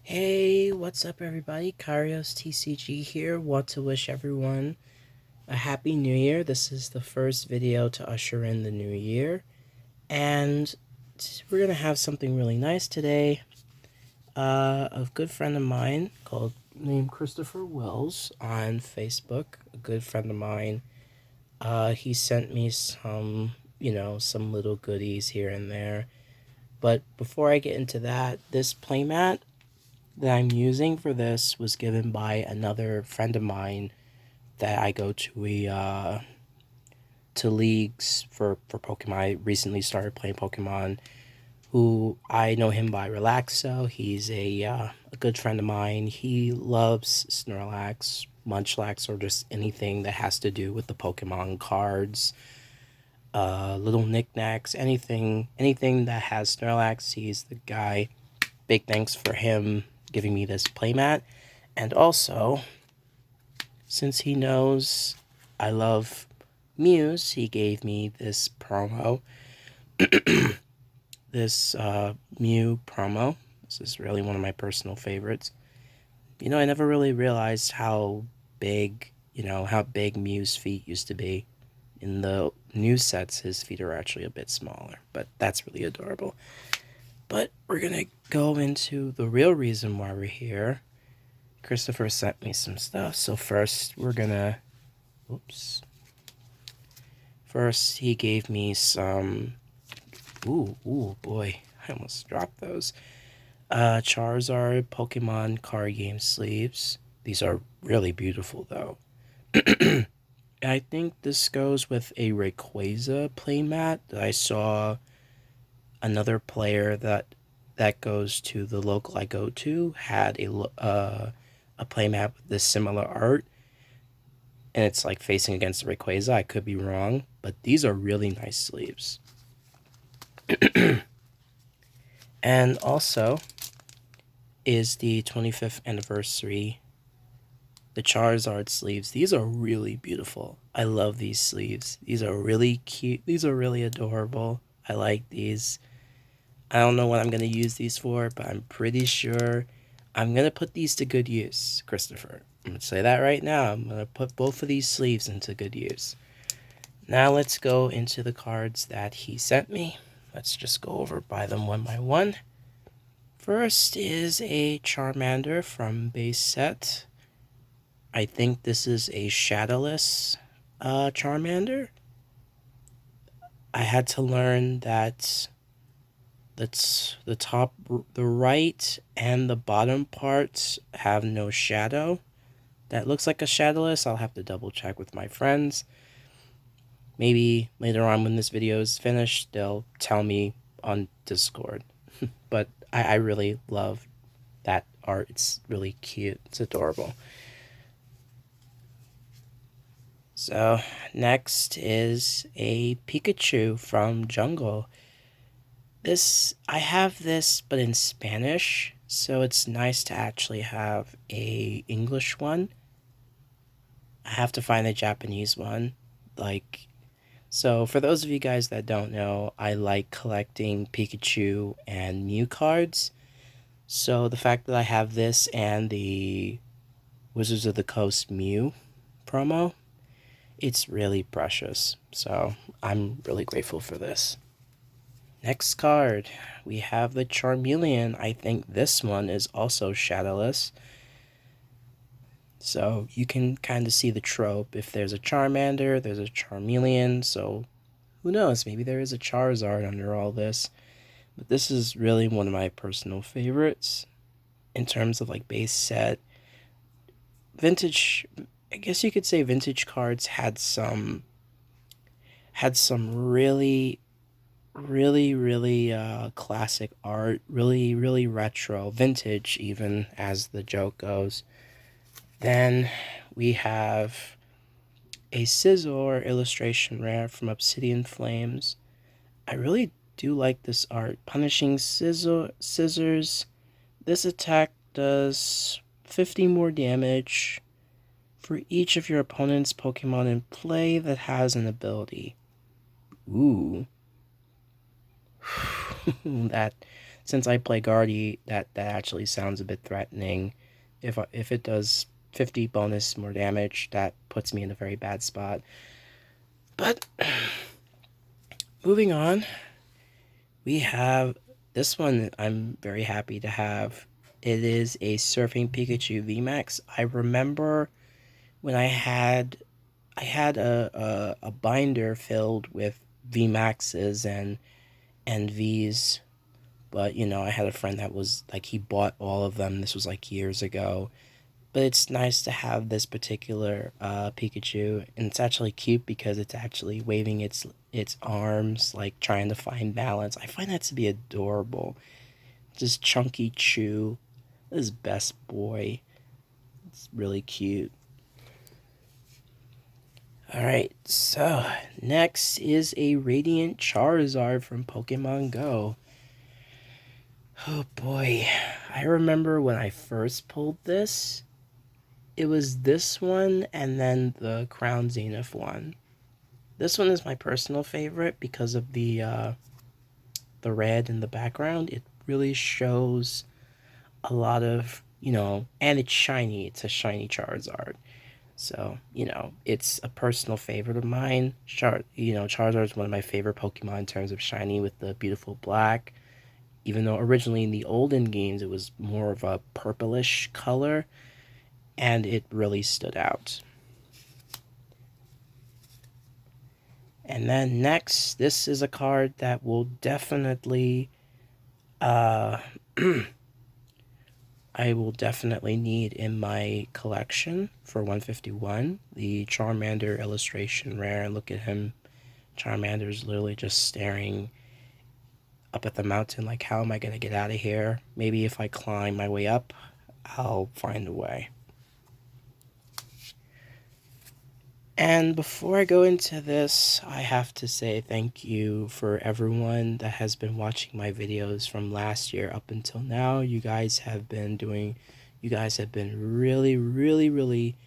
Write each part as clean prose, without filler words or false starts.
Hey, what's up everybody? Karios TCG here. Want to wish everyone a happy new year. This is the first video to usher in the new year. And we're going to have something really nice today. A good friend of mine named Christopher Wells on Facebook, a good friend of mine. He sent me some little goodies here and there. But before I get into that, this playmat that I'm using for this was given by another friend of mine that I go to leagues for Pokemon. I recently started playing Pokemon. Who I know him by Relaxo. He's a good friend of mine. He loves Snorlax, Munchlax, or just anything that has to do with the Pokemon cards, little knickknacks, anything that has Snorlax. He's the guy. Big thanks for him giving me this playmat. And also, since he knows I love Mews, he gave me this promo. This Mew promo. This is really one of my personal favorites. I never really realized how big Mew's feet used to be. In the new sets, his feet are actually a bit smaller, but that's really adorable. But we're gonna go into the real reason why we're here. Christopher sent me some stuff, so first we're gonna... First, he gave me some... Ooh, boy, I almost dropped those. Charizard Pokemon card game sleeves. These are really beautiful, though. I think this goes with a Rayquaza playmat that I saw another player that goes to the local I go to had a playmat with this similar art, and it's like facing against the Rayquaza. I could be wrong, but these are really nice sleeves. And also is the 25th anniversary, the Charizard sleeves. These are really beautiful. I love these sleeves. These are really cute. These are really adorable. I like these. I don't know what I'm going to use these for, but I'm pretty sure I'm going to put these to good use, Christopher. I'm going to say that right now. I'm going to put both of these sleeves into good use. Now let's go into the cards that he sent me. Let's just go over by them one by one. First is a Charmander from Base Set. I think this is a shadowless Charmander. I had to learn that the right and the bottom parts have no shadow. That looks like a shadowless. I'll have to double check with my friends. Maybe later on when this video is finished, they'll tell me on Discord. But I really love that art. It's really cute. It's adorable. So next is a Pikachu from Jungle. I have this, but in Spanish, so it's nice to actually have a English one. I have to find a Japanese one. So for those of you guys that don't know, I like collecting Pikachu and Mew cards. So the fact that I have this and the Wizards of the Coast Mew promo, it's really precious. So I'm really grateful for this. Next card, we have the Charmeleon. I think this one is also shadowless. So you can kind of see the trope. If there's a Charmander, there's a Charmeleon. So who knows? Maybe there is a Charizard under all this. But this is really one of my personal favorites in terms of like base set. Vintage, I guess you could say vintage cards had some really classic art, really retro, vintage even, as the joke goes. Then we have a Scizor illustration rare from Obsidian Flames. I really do like this art. Punishing Scissors. This attack does 50 more damage for each of your opponent's Pokemon in play that has an ability. Ooh. That's since I play Guardy, that actually sounds a bit threatening. If it does 50 bonus more damage, that puts me in a very bad spot. But moving on, we have this one I'm very happy to have. It is a Surfing Pikachu VMAX. I remember when I had a binder filled with VMAXs and Vs, but you know, I had a friend that was like, he bought all of them. This was like years ago. But it's nice to have this particular Pikachu, and it's actually cute because it's actually waving its arms, like trying to find balance. I find that to be adorable. Just Chunky Chew, his best boy. It's really cute. Alright, so next is a Radiant Charizard from Pokemon Go. Oh boy, I remember when I first pulled this, it was this one and then the Crown Zenith one. This one is my personal favorite because of the red in the background. It really shows a lot of, you know, and it's shiny. It's a shiny Charizard. So, you know, it's a personal favorite of mine. Charizard is one of my favorite Pokemon in terms of shiny with the beautiful black. Even though originally in the olden games it was more of a purplish color, and it really stood out. And then next, this is a card that will definitely I will definitely need in my collection for 151. The Charmander illustration rare. Look at him. Charmander's literally just staring up at the mountain like, how am I going to get out of here? Maybe if I climb my way up, I'll find a way. And before I go into this, I have to say thank you for everyone that has been watching my videos from last year up until now. You guys have been really, really, really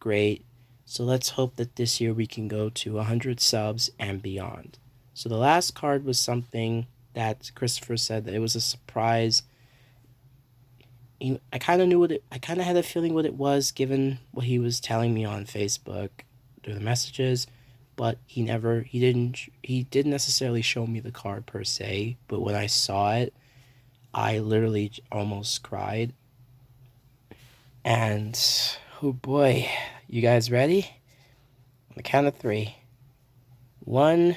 great. So let's hope that this year we can go to 100 subs and beyond. So the last card was something that Christopher said that it was a surprise. I kind of had a feeling what it was given what he was telling me on Facebook through the messages, but he didn't necessarily show me the card per se, but when I saw it, I literally almost cried. And oh boy, you guys ready? On the count of 3. 1,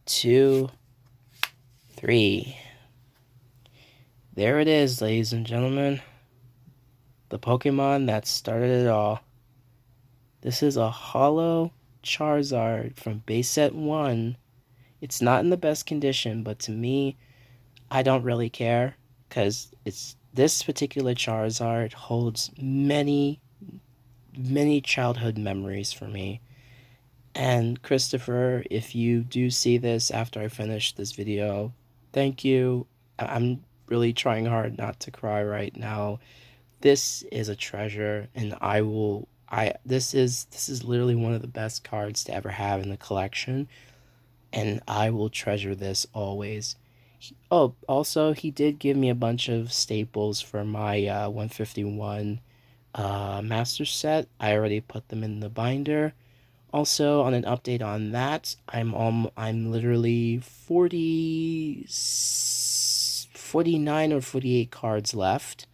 2, 3. There it is, ladies and gentlemen. The Pokemon that started it all. This is a holo Charizard from Base Set 1. It's not in the best condition, but to me, I don't really care, because this particular Charizard holds many, many childhood memories for me. And Christopher, if you do see this after I finish this video, thank you. I'm really trying hard not to cry right now. This is a treasure, and this is literally one of the best cards to ever have in the collection, and I will treasure this always. Oh, also, he did give me a bunch of staples for my 151 master set. I already put them in the binder. Also, on an update on that, I'm literally 49 or 48 cards left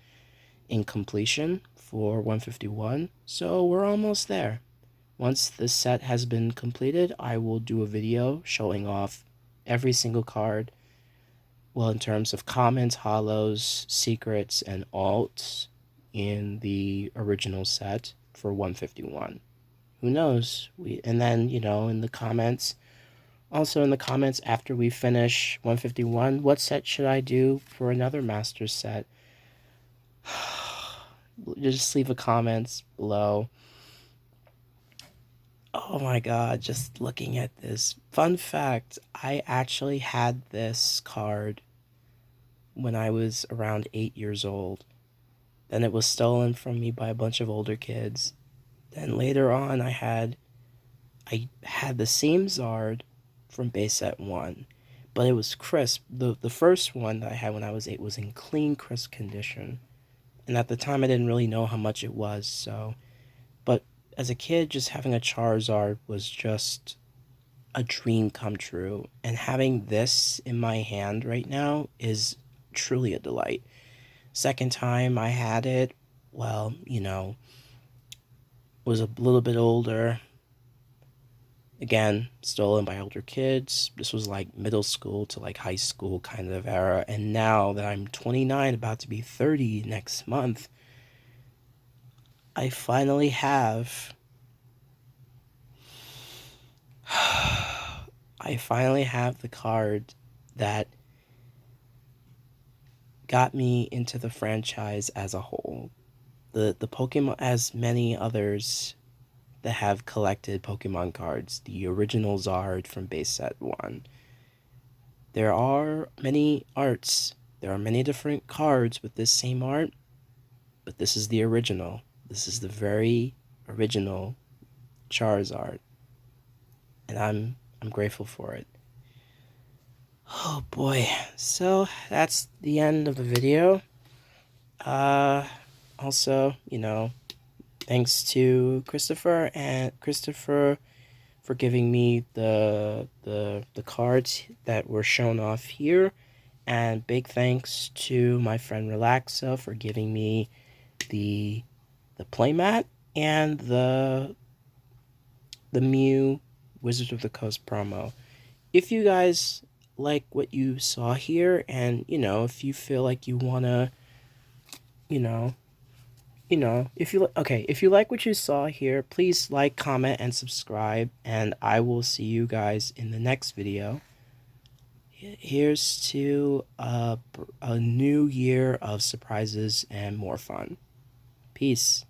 in completion for 151, so we're almost there. Once this set has been completed, I will do a video showing off every single card, well, in terms of commons, holos, secrets, and alts in the original set for 151. Who knows? And then, you know, in the comments after we finish 151, what set should I do for another master set? Just leave a comment below. Oh my god, just looking at this. Fun fact, I actually had this card when I was around 8 years old. Then it was stolen from me by a bunch of older kids. Then later on, I had the same Zard from Base Set 1. but it was crisp. The first one that I had when I was 8 was in clean, crisp condition. And at the time, I didn't really know how much it was, so. But as a kid, just having a Charizard was just a dream come true. And having this in my hand right now is truly a delight. Second time I had it, well, was a little bit older. Again, stolen by older kids. This was like middle school to like high school kind of era. And now that I'm 29, about to be 30 next month, I finally have. I finally have the card that got me into the franchise as a whole. The Pokemon, as many others that have collected Pokemon cards, the original Zard from Base Set 1. There are many arts. There are many different cards with this same art, but this is the original. This is the very original Charizard, and I'm grateful for it. Oh boy. So that's the end of the video. Also, thanks to Christopher for giving me the cards that were shown off here, and big thanks to my friend Relaxo for giving me the playmat and the Mew Wizard of the Coast promo. If you guys like what you saw here, and if you feel like you wanna, you know, if you like what you saw here, please like, comment, and subscribe, and I will see you guys in the next video. Here's to a new year of surprises and more fun. Peace.